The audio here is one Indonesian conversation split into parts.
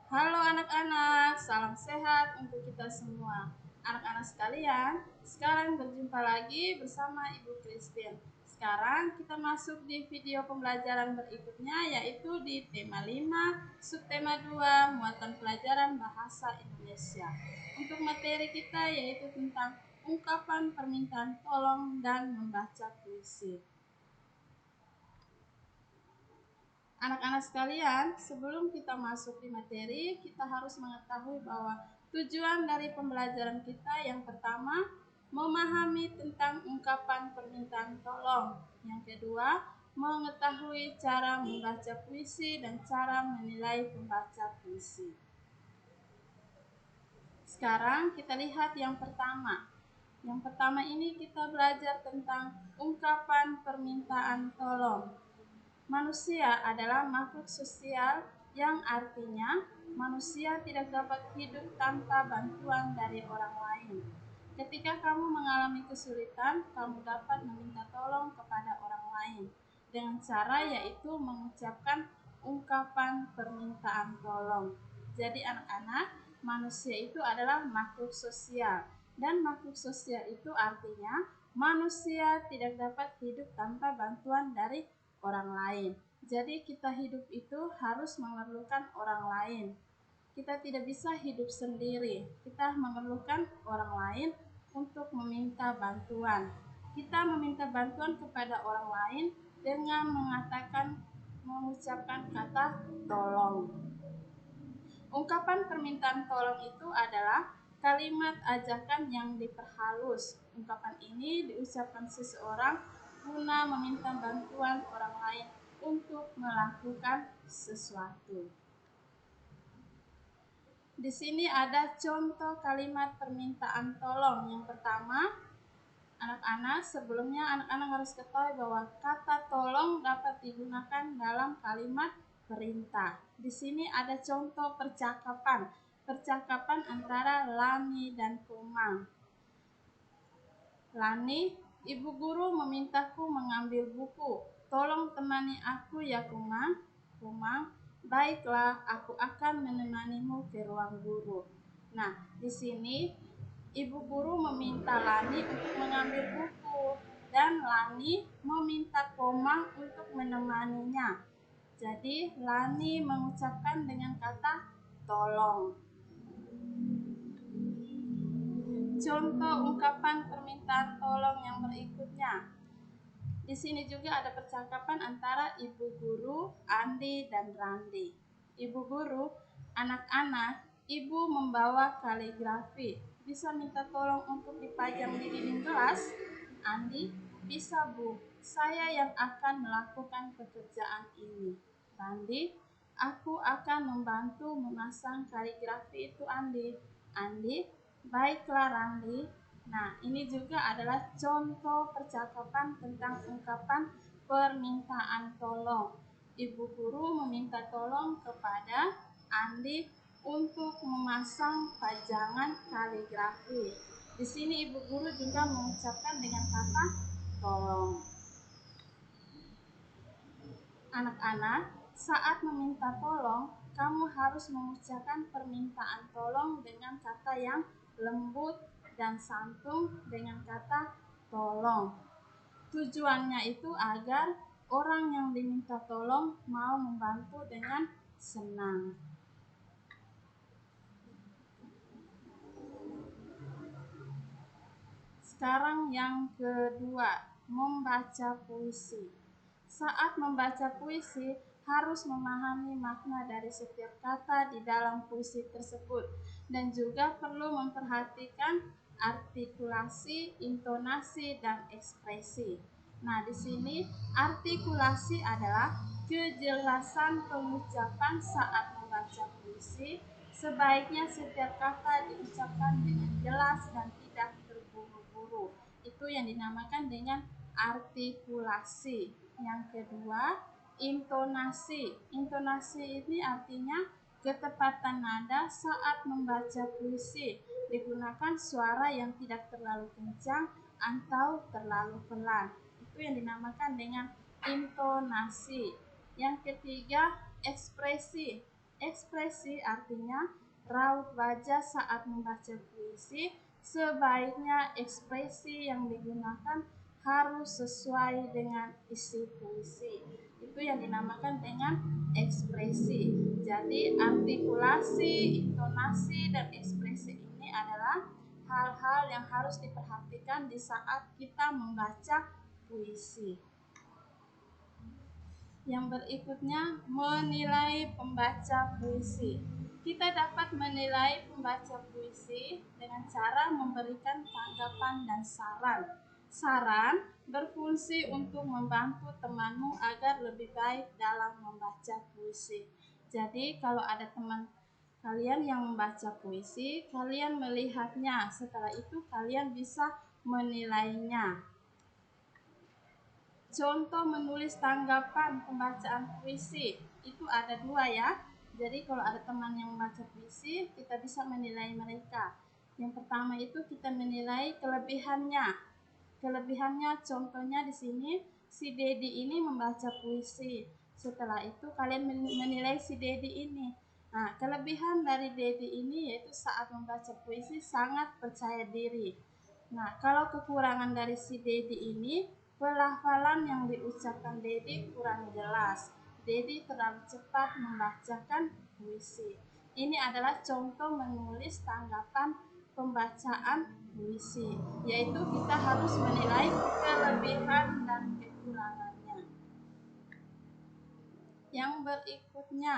Halo anak-anak, salam sehat untuk kita semua. Anak-anak sekalian, sekarang berjumpa lagi bersama Ibu Christine. Sekarang kita masuk di video pembelajaran berikutnya, yaitu di tema 5, subtema 2, muatan pelajaran bahasa Indonesia. Untuk materi kita yaitu tentang ungkapan permintaan tolong dan membaca puisi. Anak-anak sekalian, sebelum kita masuk di materi, kita harus mengetahui bahwa tujuan dari pembelajaran kita yang pertama, memahami tentang ungkapan permintaan tolong. Yang kedua, mengetahui cara membaca puisi dan cara menilai pembaca puisi. Sekarang kita lihat yang pertama. Yang pertama ini kita belajar tentang ungkapan permintaan tolong. Manusia adalah makhluk sosial yang artinya manusia tidak dapat hidup tanpa bantuan dari orang lain. Ketika kamu mengalami kesulitan, kamu dapat meminta tolong kepada orang lain dengan cara yaitu mengucapkan ungkapan permintaan tolong. Jadi anak-anak, manusia itu adalah makhluk sosial dan makhluk sosial itu artinya manusia tidak dapat hidup tanpa bantuan dari orang lain. Jadi kita hidup itu harus memerlukan orang lain. Kita tidak bisa hidup sendiri. Kita memerlukan orang lain untuk meminta bantuan. Kita meminta bantuan kepada orang lain dengan mengucapkan kata tolong. Ungkapan permintaan tolong itu adalah kalimat ajakan yang diperhalus. Ungkapan ini diucapkan seseorang guna meminta bantuan orang lain untuk melakukan sesuatu. Di sini ada contoh kalimat permintaan tolong. Yang pertama, anak-anak, sebelumnya anak-anak harus ketahui bahwa kata tolong dapat digunakan dalam kalimat perintah. Di sini ada contoh percakapan antara Lani dan Komang. Lani, ibu guru memintaku mengambil buku. Tolong temani aku ya Komang. Komang, baiklah, aku akan menemanimu ke ruang guru. Nah, di sini ibu guru meminta Lani untuk mengambil buku dan Lani meminta Komang untuk menemaninya. Jadi Lani mengucapkan dengan kata tolong. Contoh ungkapan permintaan tolong yang berikutnya. Di sini juga ada percakapan antara ibu guru, Andi dan Randi. Ibu guru, anak-anak, ibu membawa kaligrafi. Bisa minta tolong untuk dipajang di dinding kelas? Andi, bisa Bu, saya yang akan melakukan pekerjaan ini. Randi, aku akan membantu memasang kaligrafi itu Andi. Andi, baiklah Randi. Nah, ini juga adalah contoh percakapan tentang ungkapan permintaan tolong. Ibu guru meminta tolong kepada Andi untuk memasang pajangan kaligrafi. Di sini ibu guru juga mengucapkan dengan kata tolong. Anak-anak, saat meminta tolong, kamu harus mengucapkan permintaan tolong dengan kata yang lembut dan santun dengan kata tolong. Tujuannya itu agar orang yang diminta tolong mau membantu dengan senang. Sekarang yang kedua, membaca puisi. Saat membaca puisi, harus memahami makna dari setiap kata di dalam puisi tersebut dan juga perlu memperhatikan artikulasi, intonasi, dan ekspresi. Nah, di sini artikulasi adalah kejelasan pengucapan saat membaca puisi. Sebaiknya setiap kata diucapkan dengan jelas dan tidak terburu-buru. Itu yang dinamakan dengan artikulasi. Yang kedua, intonasi. Intonasi ini artinya ketepatan nada saat membaca puisi. Digunakan suara yang tidak terlalu kencang atau terlalu pelan. Itu yang dinamakan dengan intonasi. Yang ketiga, ekspresi. Ekspresi artinya raut wajah saat membaca puisi. Sebaiknya ekspresi yang digunakan harus sesuai dengan isi puisi. Itu yang dinamakan dengan ekspresi. Jadi artikulasi, intonasi, dan ekspresi ini adalah hal-hal yang harus diperhatikan di saat kita membaca puisi. Yang berikutnya, menilai pembaca puisi. Kita dapat menilai pembaca puisi dengan cara memberikan tanggapan dan saran. Saran berfungsi untuk membantu temanmu agar lebih baik dalam membaca puisi. Jadi, kalau ada teman kalian yang membaca puisi, kalian melihatnya. Setelah itu, kalian bisa menilainya. Contoh menulis tanggapan pembacaan puisi itu ada dua ya. Jadi kalau ada teman yang membaca puisi, kita bisa menilai mereka. Yang pertama itu kita menilai kelebihannya. Kelebihannya contohnya di sini si Dedi ini membaca puisi. Setelah itu kalian menilai si Dedi ini. Nah, kelebihan dari Dedi ini yaitu saat membaca puisi sangat percaya diri. Nah, kalau kekurangan dari si Dedi ini, pelafalan yang diucapkan Dedi kurang jelas. Dedi terlalu cepat membacakan puisi. Ini adalah contoh menulis tanggapan pembacaan puisi, yaitu kita harus menilai kelebihan dan kekurangannya. Yang berikutnya,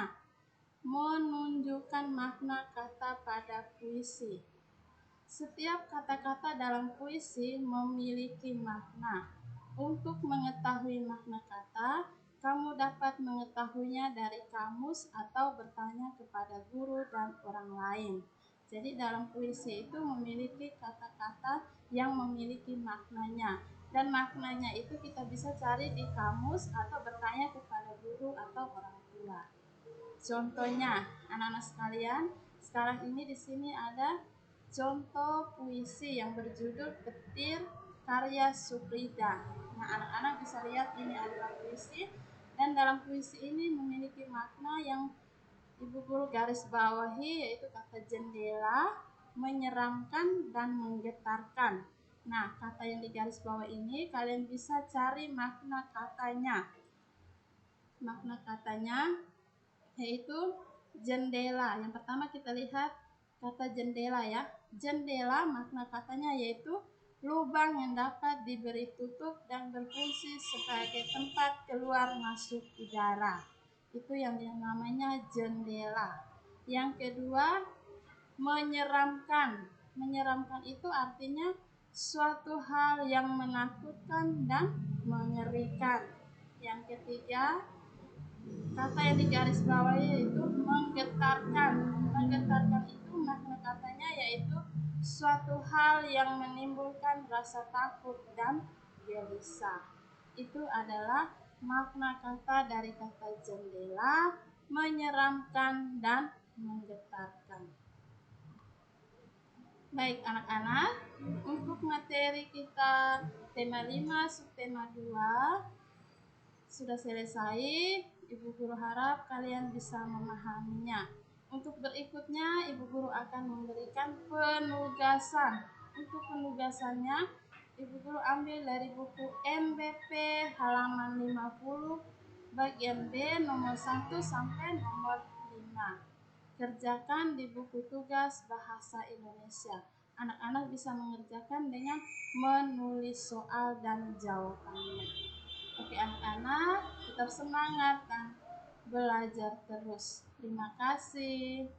menunjukkan makna kata pada puisi. Setiap kata-kata dalam puisi memiliki makna. Untuk mengetahui makna kata, kamu dapat mengetahuinya dari kamus atau bertanya kepada guru dan orang lain. Jadi dalam puisi itu memiliki kata-kata yang memiliki maknanya. Dan maknanya itu kita bisa cari di kamus atau bertanya kepada guru atau orang tua. Contohnya, anak-anak sekalian, sekarang ini di sini ada contoh puisi yang berjudul Petir karya Suprida. Nah, anak-anak bisa lihat ini adalah puisi dan dalam puisi ini memiliki makna yang Ibu Guru garis bawahi yaitu kata jendela, menyeramkan dan menggetarkan. Nah, kata yang digaris bawah ini kalian bisa cari makna katanya. Makna katanya yaitu jendela. Yang pertama kita lihat kata jendela ya. Jendela makna katanya yaitu lubang yang dapat diberi tutup dan berfungsi sebagai tempat keluar masuk udara. Itu yang namanya jendela. Yang kedua, menyeramkan. Menyeramkan itu artinya suatu hal yang menakutkan dan mengerikan. Yang ketiga, kata yang digaris bawahi yaitu menggetarkan. Menggetarkan itu makna katanya yaitu suatu hal yang menimbulkan rasa takut dan gelisah. Itu adalah makna kata dari kata jendela, menyeramkan dan menggetarkan. Baik anak-anak, untuk materi kita tema 5 subtema 2 sudah selesai. Ibu Guru harap kalian bisa memahaminya. Untuk berikutnya, Ibu Guru akan memberikan penugasan. Untuk penugasannya, Ibu Guru ambil dari buku MBP halaman 50, bagian B nomor 1 sampai nomor 5. Kerjakan di buku tugas bahasa Indonesia. Anak-anak bisa mengerjakan dengan menulis soal dan jawabannya. Oke anak-anak, tetap semangat dan belajar terus. Terima kasih.